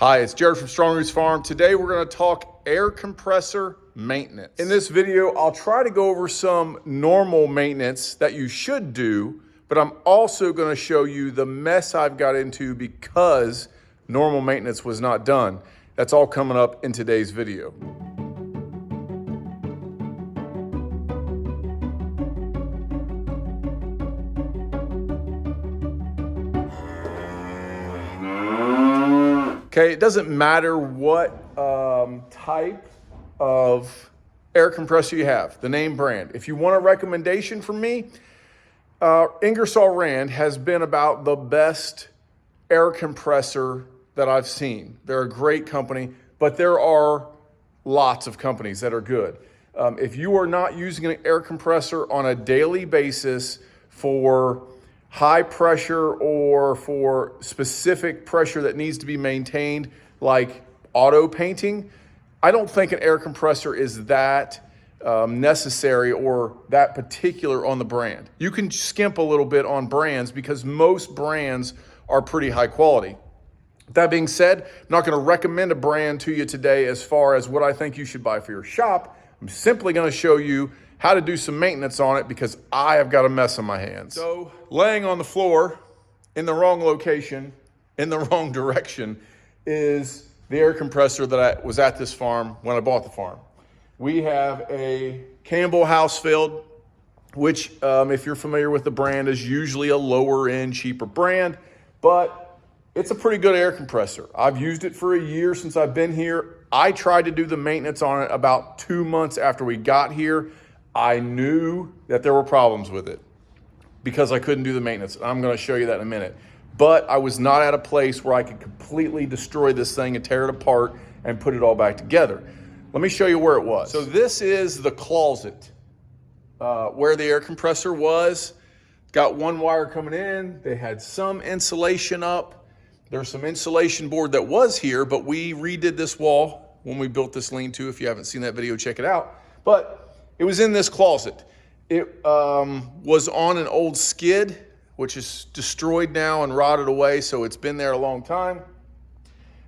Hi, it's Jared from Strong Roots Farm. Today we're going to talk air compressor maintenance. In this video, I'll try to go over some normal maintenance that you should do, but I'm also going to show you the mess I've got into because normal maintenance was not done. That's all coming up in today's video. Okay, it doesn't matter what type of air compressor you have, the name brand. If you want a recommendation from me, Ingersoll Rand has been about the best air compressor that I've seen. They're a great company, but there are lots of companies that are good. If you are not using an air compressor on a daily basis for high pressure or for specific pressure that needs to be maintained, like auto painting, I don't think an air compressor is that necessary or that particular on the brand. You can skimp a little bit on brands because most brands are pretty high quality. That being said, I'm not going to recommend a brand to you today as far as what I think you should buy for your shop. I'm simply going to show you how to do some maintenance on it because I have got a mess on my hands. So laying on the floor in the wrong location, in the wrong direction, is the air compressor that was at this farm when I bought the farm. We have a Campbell Housefield, which if you're familiar with the brand is usually a lower end, cheaper brand, but it's a pretty good air compressor. I've used it for a year since I've been here. I tried to do the maintenance on it about 2 months after we got here. I knew that there were problems with it because I couldn't do the maintenance. I'm going to show you that in a minute. But I was not at a place where I could completely destroy this thing and tear it apart and put it all back together. Let me show you where it was. So this is the closet where the air compressor was. Got one wire coming in. They had some insulation up. There's some insulation board that was here, but we redid this wall when we built this lean-to. If you haven't seen that video, check it out. But it was in this closet. It was on an old skid, which is destroyed now and rotted away, so it's been there a long time.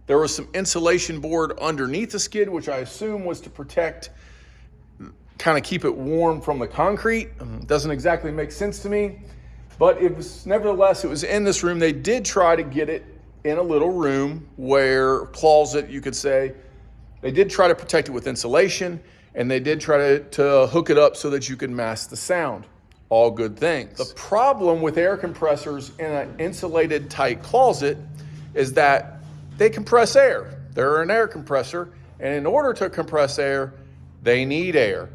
There was some insulation board underneath the skid, which I assume was to protect, kind of keep it warm from the concrete. Doesn't exactly make sense to me, but it was, nevertheless, it was in this room. They did try to get it in a little room where, closet, you could say. They did try to protect it with insulation, and they did try to hook it up so that you could mask the sound. All good things. The problem with air compressors in an insulated tight closet is that they compress air. They're an air compressor, and in order to compress air, they need air.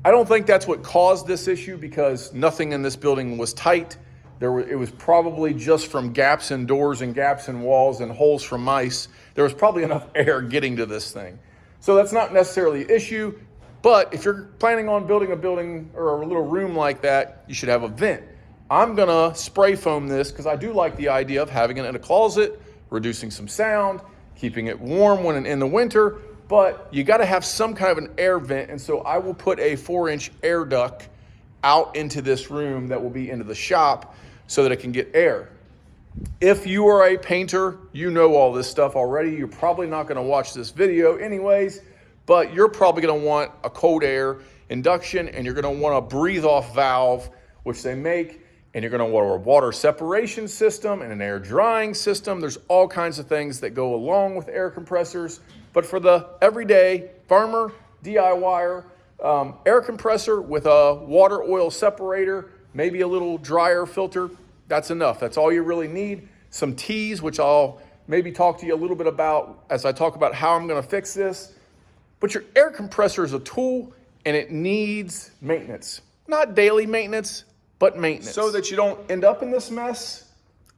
I don't think that's what caused this issue because nothing in this building was tight. It was probably just from gaps in doors and gaps in walls and holes from mice. There was probably enough air getting to this thing. So that's not necessarily an issue. But if you're planning on building a building or a little room like that, you should have a vent. I'm gonna spray foam this because I do like the idea of having it in a closet, reducing some sound, keeping it warm when in the winter, but you gotta have some kind of an air vent. And so I will put a 4-inch air duct out into this room that will be into the shop so that it can get air. If you are a painter, you know all this stuff already. You're probably not gonna watch this video anyways, but you're probably gonna want a cold air induction and you're gonna want a breathe off valve, which they make, and you're gonna want a water separation system and an air drying system. There's all kinds of things that go along with air compressors, but for the everyday farmer, DIYer, air compressor with a water oil separator, maybe a little dryer filter, that's enough. That's all you really need. Some T's, which I'll maybe talk to you a little bit about as I talk about how I'm gonna fix this. But your air compressor is a tool and it needs maintenance. Not daily maintenance, but maintenance. So that you don't end up in this mess.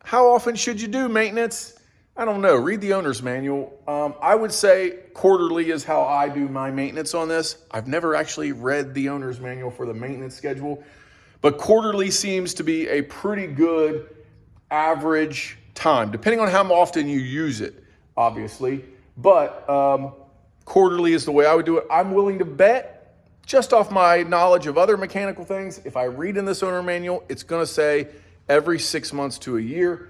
How often should you do maintenance? I don't know, read the owner's manual. I would say quarterly is how I do my maintenance on this. I've never actually read the owner's manual for the maintenance schedule, but quarterly seems to be a pretty good average time, depending on how often you use it, obviously. But quarterly is the way I would do it. I'm willing to bet, just off my knowledge of other mechanical things, if I read in this owner manual, it's gonna say every 6 months to a year.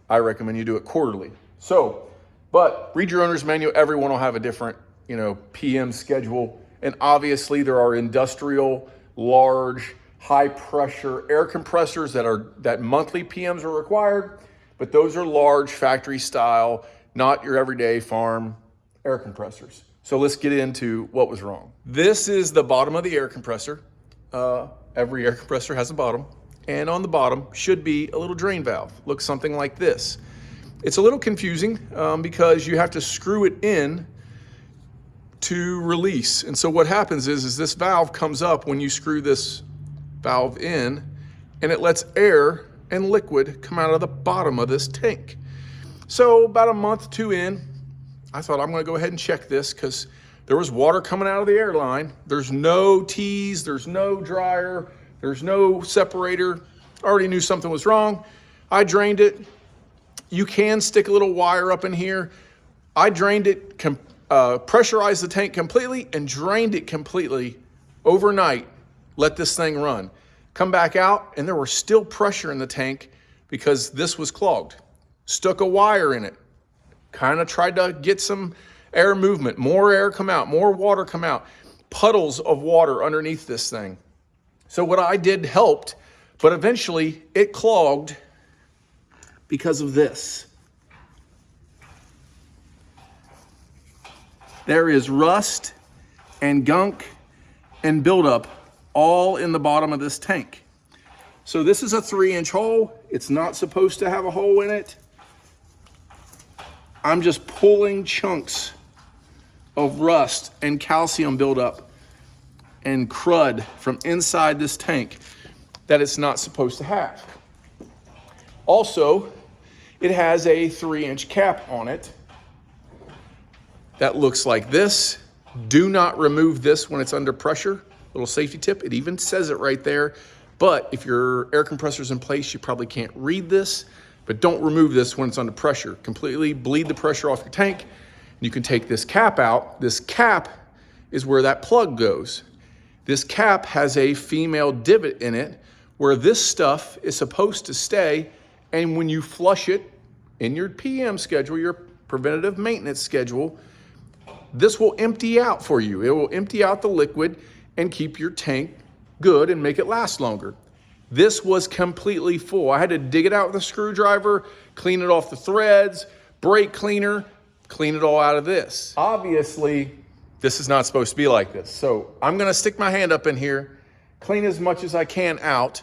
I recommend you do it quarterly. So But read your owner's manual. Everyone will have a different, PM schedule. And obviously there are industrial, large, high pressure air compressors that monthly PMs are required, but those are large factory style, not your everyday farm air compressors. So let's get into what was wrong. This is the bottom of the air compressor. Every air compressor has a bottom, and on the bottom should be a little drain valve. Looks something like this. It's a little confusing because you have to screw it in to release. And so what happens is this valve comes up when you screw this valve in, and it lets air and liquid come out of the bottom of this tank. So about a month, 2 in, I thought I'm gonna go ahead and check this because there was water coming out of the air line. There's no tees, there's no dryer, there's no separator. I already knew something was wrong. I drained it. You can stick a little wire up in here. I drained it, pressurized the tank completely and drained it completely overnight. Let this thing run. Come back out and there was still pressure in the tank because this was clogged. Stuck a wire in it. Kind of tried to get some air movement, more air come out, more water come out, puddles of water underneath this thing. So what I did helped, but eventually it clogged because of this. There is rust and gunk and buildup all in the bottom of this tank. So this is a 3-inch hole. It's not supposed to have a hole in it. I'm just pulling chunks of rust and calcium buildup and crud from inside this tank that it's not supposed to have. Also, it has a 3-inch cap on it that looks like this. Do not remove this when it's under pressure. Little safety tip, it even says it right there. But if your air compressor's in place, you probably can't read this, but don't remove this when it's under pressure. Completely bleed the pressure off your tank. You can take this cap out. This cap is where that plug goes. This cap has a female divot in it where this stuff is supposed to stay, and when you flush it in your PM schedule, your preventative maintenance schedule, this will empty out for you. It will empty out the liquid and keep your tank good and make it last longer. This was completely full. I had to dig it out with a screwdriver, clean it off the threads, brake cleaner, clean it all out of this. Obviously, this is not supposed to be like this. So I'm gonna stick my hand up in here, clean as much as I can out.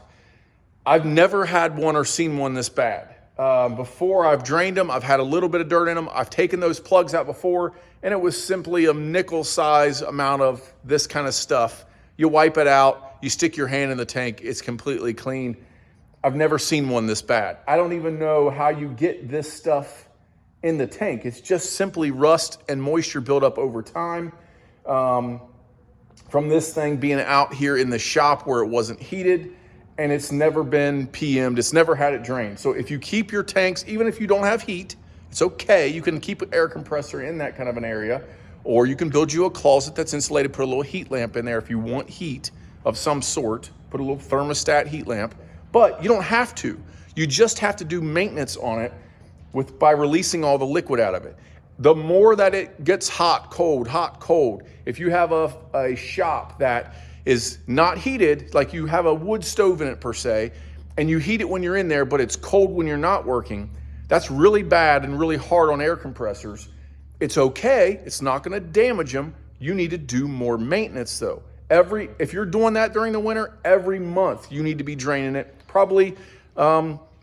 I've never had one or seen one this bad. Before I've drained them, I've had a little bit of dirt in them. I've taken those plugs out before, and it was simply a nickel size amount of this kind of stuff. You wipe it out, you stick your hand in the tank, it's completely clean. I've never seen one this bad. I don't even know how you get this stuff in the tank. It's just simply rust and moisture buildup over time from this thing being out here in the shop where it wasn't heated, and it's never been PM'd. It's never had it drained. So if you keep your tanks, even if you don't have heat, it's okay. You can keep an air compressor in that kind of an area, or you can build you a closet that's insulated, put a little heat lamp in there if you want heat of some sort, put a little thermostat heat lamp, but you don't have to. You just have to do maintenance on it by releasing all the liquid out of it. The more that it gets hot, cold, if you have a shop that is not heated, like you have a wood stove in it per se, and you heat it when you're in there, but it's cold when you're not working, that's really bad and really hard on air compressors. It's okay, it's not gonna damage them. You need to do more maintenance though. If you're doing that during the winter, every month you need to be draining it, probably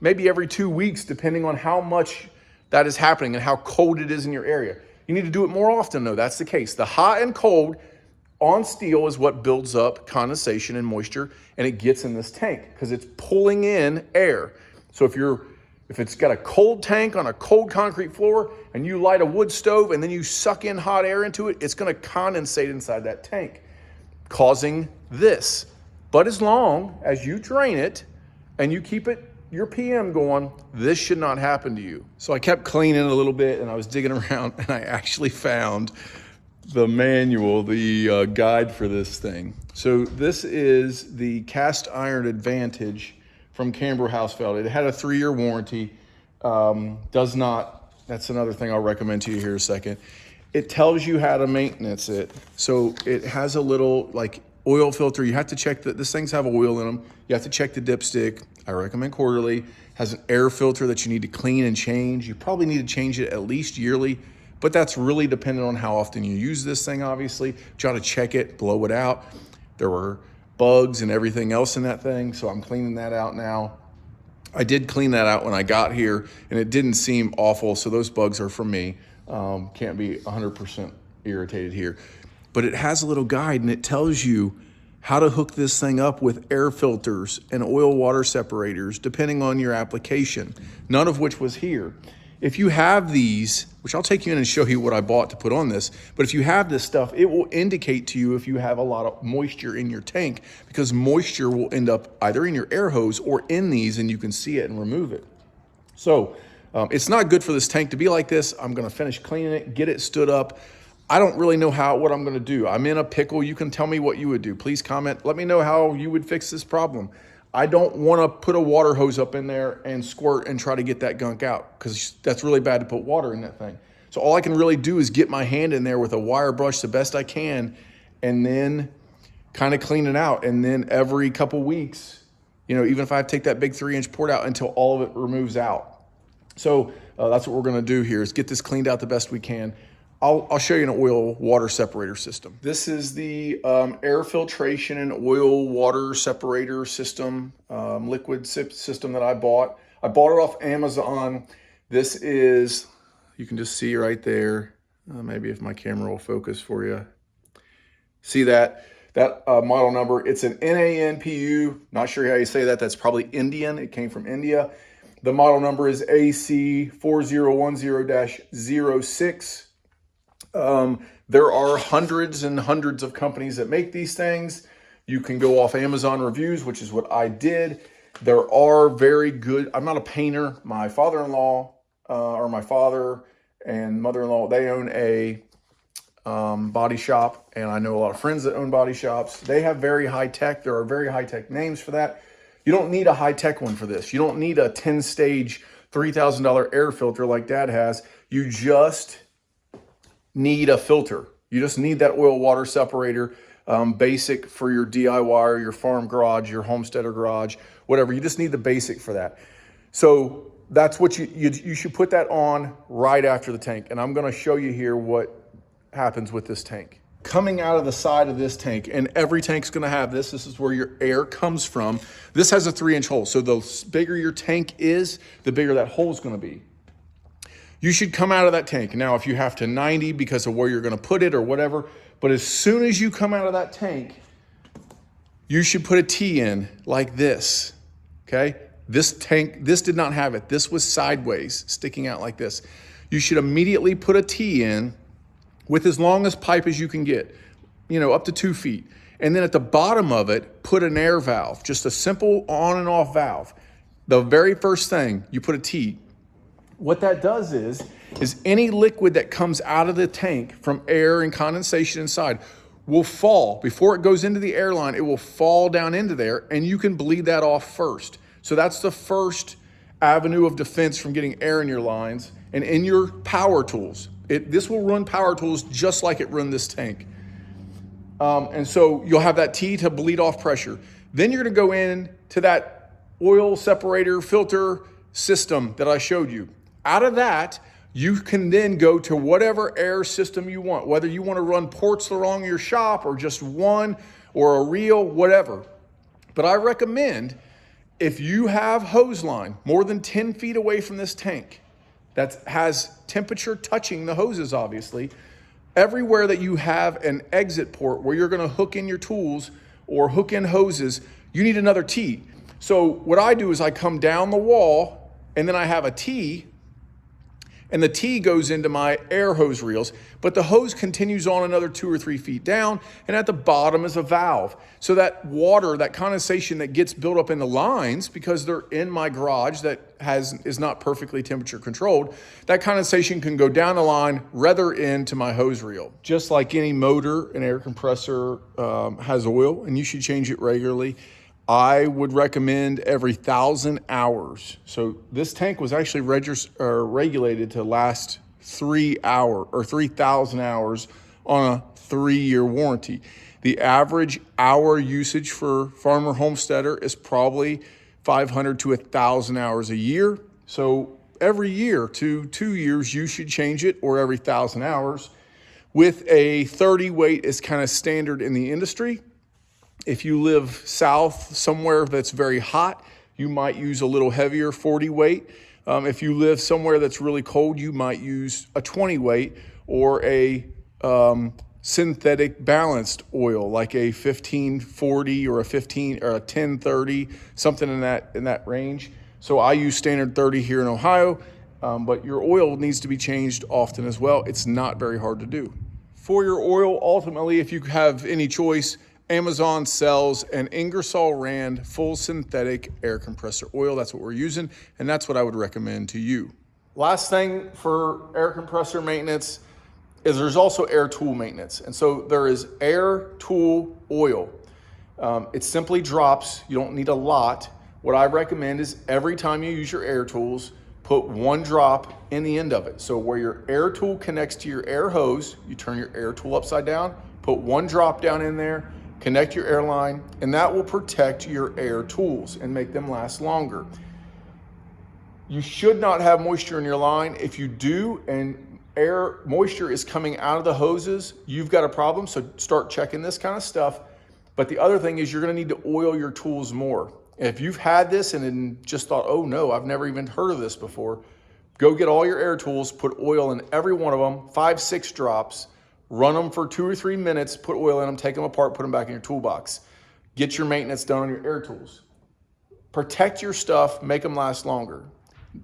maybe every 2 weeks, depending on how much that is happening and how cold it is in your area. You need to do it more often though, that's the case. The hot and cold on steel is what builds up condensation and moisture, and it gets in this tank because it's pulling in air. So if it's got a cold tank on a cold concrete floor and you light a wood stove and then you suck in hot air into it, it's gonna condensate inside that tank, causing this. But as long as you drain it and you keep your PM going, this should not happen to you. So I kept cleaning a little bit and I was digging around and I actually found the manual, the guide for this thing. So this is the cast iron Advantage from Canberra Hausfeld. It had a 3-year warranty, does not That's another thing I'll recommend to you here in a second. It tells you how to maintenance it. So it has a little like oil filter. You have to check that these things have oil in them. You have to check the dipstick. I recommend quarterly. Has an air filter that you need to clean and change. You probably need to change it at least yearly, but that's really dependent on how often you use this thing, obviously. Try to check it, blow it out. There were bugs and everything else in that thing, so I'm cleaning that out now. I did clean that out when I got here, and it didn't seem awful, so those bugs are from me. Can't be 100% irritated here. But it has a little guide, and it tells you how to hook this thing up with air filters and oil water separators, depending on your application, none of which was here. If you have these, which I'll take you in and show you what I bought to put on this, but if you have this stuff, it will indicate to you if you have a lot of moisture in your tank, because moisture will end up either in your air hose or in these, and you can see it and remove it. So it's not good for this tank to be like this. I'm gonna finish cleaning it, get it stood up. I don't really know what I'm gonna do. I'm in a pickle. You can tell me what you would do. Please comment, let me know how you would fix this problem. I don't wanna put a water hose up in there and squirt and try to get that gunk out, because that's really bad to put water in that thing. So all I can really do is get my hand in there with a wire brush the best I can, and then kind of clean it out. And then every couple weeks, even if I have to take that big 3-inch port out until all of it removes out. So that's what we're gonna do here, is get this cleaned out the best we can. I'll show you an oil water separator system. This is the air filtration and oil water separator system, liquid system that I bought. I bought it off Amazon. This is, you can just see right there. Maybe if my camera will focus for you. See that model number? It's an NANPU. Not sure how you say that. That's probably Indian. It came from India. The model number is AC4010-06. There are hundreds and hundreds of companies that make these things. You can go off Amazon reviews, which is what I did. There are very good, I'm not a painter. My father-in-law, or my father and mother-in-law, they own a body shop, and I know a lot of friends that own body shops. They have very high tech. There are very high tech names for that. You don't need a high tech one for this. You don't need a 10-stage, $3,000 air filter like Dad has. You just need a filter. You just need that oil water separator, basic for your DIY or your farm garage, your homesteader garage, whatever. You just need the basic for that. So that's what you should put that on right after the tank. And I'm gonna show you here what happens with this tank. Coming out of the side of this tank, and every tank's gonna have this. This is where your air comes from. This has a 3-inch hole. So the bigger your tank is, the bigger that hole's gonna be. You should come out of that tank. Now, if you have to 90 because of where you're gonna put it or whatever, but as soon as you come out of that tank, you should put a T in like this, okay? This tank, this did not have it. This was sideways, sticking out like this. You should immediately put a T in with as long as pipe as you can get, up to 2 feet. And then at the bottom of it, put an air valve, just a simple on and off valve. The very first thing, you put a T. What that does is any liquid that comes out of the tank from air and condensation inside will fall. Before it goes into the airline, it will fall down into there, and you can bleed that off first. So that's the first avenue of defense from getting air in your lines and in your power tools. This will run power tools just like it run this tank. And so you'll have that T to bleed off pressure. Then you're gonna go in to that oil separator filter system that I showed you. Out of that, you can then go to whatever air system you want, whether you want to run ports along your shop or just one or a reel, whatever. But I recommend, if you have hose line more than 10 feet away from this tank that has temperature touching the hoses, obviously, everywhere that you have an exit port where you're going to hook in your tools or hook in hoses, you need another T. So what I do is I come down the wall and then I have a T, and the T goes into my air hose reels, but the hose continues on another 2 or 3 feet down, and at the bottom is a valve. So that water, that condensation that gets built up in the lines, because they're in my garage that is not perfectly temperature controlled, that condensation can go down the line, rather into my hose reel. Just like any motor, an air compressor has oil, and you should change it regularly. I would recommend every 1,000 hours. So this tank was actually regulated to last 3,000 hours on a 3-year warranty. The average hour usage for farmer homesteader is probably 500 to 1,000 hours a year. So every year to 2 years, you should change it, or every 1,000 hours. With a 30 weight is kind of standard in the industry. If you live south somewhere that's very hot, you might use a little heavier 40 weight. If you live somewhere that's really cold, you might use a 20 weight or a synthetic balanced oil, like a 1540 or a 1030, something in that range. So I use standard 30 here in Ohio, but your oil needs to be changed often as well. It's not very hard to do. For your oil, ultimately, if you have any choice, Amazon sells an Ingersoll Rand full synthetic air compressor oil. That's what we're using, and that's what I would recommend to you. Last thing for air compressor maintenance is there's also air tool maintenance. And so there is air tool oil. It simply drops. You don't need a lot. What I recommend is every time you use your air tools, put 1 drop in the end of it. So where your air tool connects to your air hose, you turn your air tool upside down, put 1 drop down in there, connect your air line, and that will protect your air tools and make them last longer. You should not have moisture in your line. If you do, and moisture is coming out of the hoses, you've got a problem. So start checking this kind of stuff. But the other thing is you're going to need to oil your tools more. If you've had this and then just thought, oh no, I've never even heard of this before, go get all your air tools, put oil in every one of them, 5-6 drops, run them for 2 or 3 minutes, put oil in them, take them apart, put them back in your toolbox. Get your maintenance done on your air tools. Protect your stuff, make them last longer.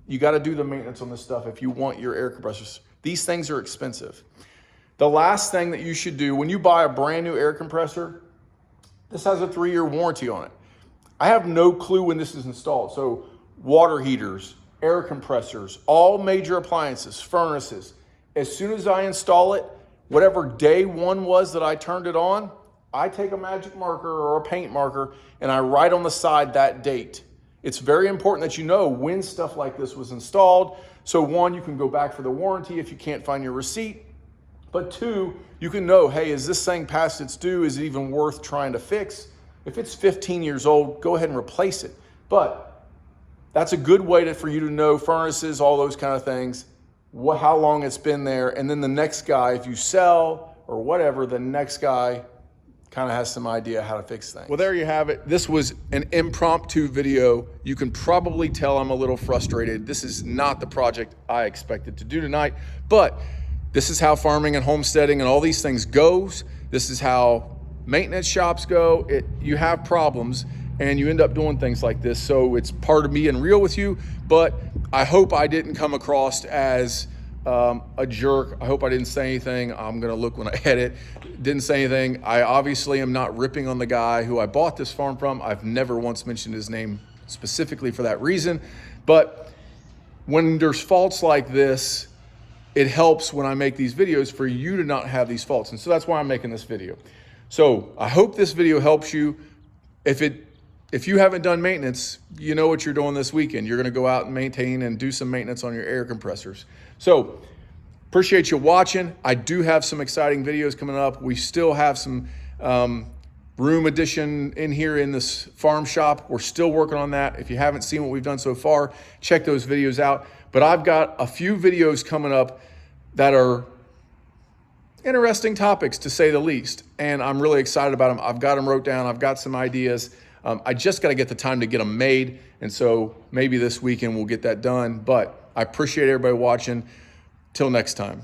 You got to do the maintenance on this stuff if you want your air compressors. These things are expensive. The last thing that you should do when you buy a brand new air compressor, this has a 3-year warranty on it. I have no clue when this is installed. So water heaters, air compressors, all major appliances, furnaces. As soon as I install it, whatever day one was that I turned it on, I take a magic marker or a paint marker and I write on the side that date. It's very important that you know when stuff like this was installed. So 1, you can go back for the warranty if you can't find your receipt. But 2, you can know, hey, is this thing past its due? Is it even worth trying to fix? If it's 15 years old, go ahead and replace it. But that's a good way for you to know furnaces, all those kind of things, how long it's been there. And then the next guy, if you sell or whatever, the next guy kind of has some idea how to fix things. Well, there you have it. This was an impromptu video. You can probably tell I'm a little frustrated. This is not the project I expected to do tonight, but this is how farming and homesteading and all these things goes. This is how maintenance shops go. You have problems and you end up doing things like this. So it's part of me being real with you, but I hope I didn't come across as a jerk. I hope I didn't say anything. I'm gonna look when I edit. Didn't say anything. I obviously am not ripping on the guy who I bought this farm from. I've never once mentioned his name specifically for that reason. But when there's faults like this, it helps when I make these videos for you to not have these faults. And so that's why I'm making this video. So I hope this video helps you. If you haven't done maintenance, you know what you're doing this weekend. You're gonna go out and maintain and do some maintenance on your air compressors. So appreciate you watching. I do have some exciting videos coming up. We still have some room addition in here in this farm shop. We're still working on that. If you haven't seen what we've done so far, check those videos out. But I've got a few videos coming up that are interesting topics, to say the least. And I'm really excited about them. I've got them wrote down. I've got some ideas. I just got to get the time to get them made. And so maybe this weekend we'll get that done. But I appreciate everybody watching. Till next time.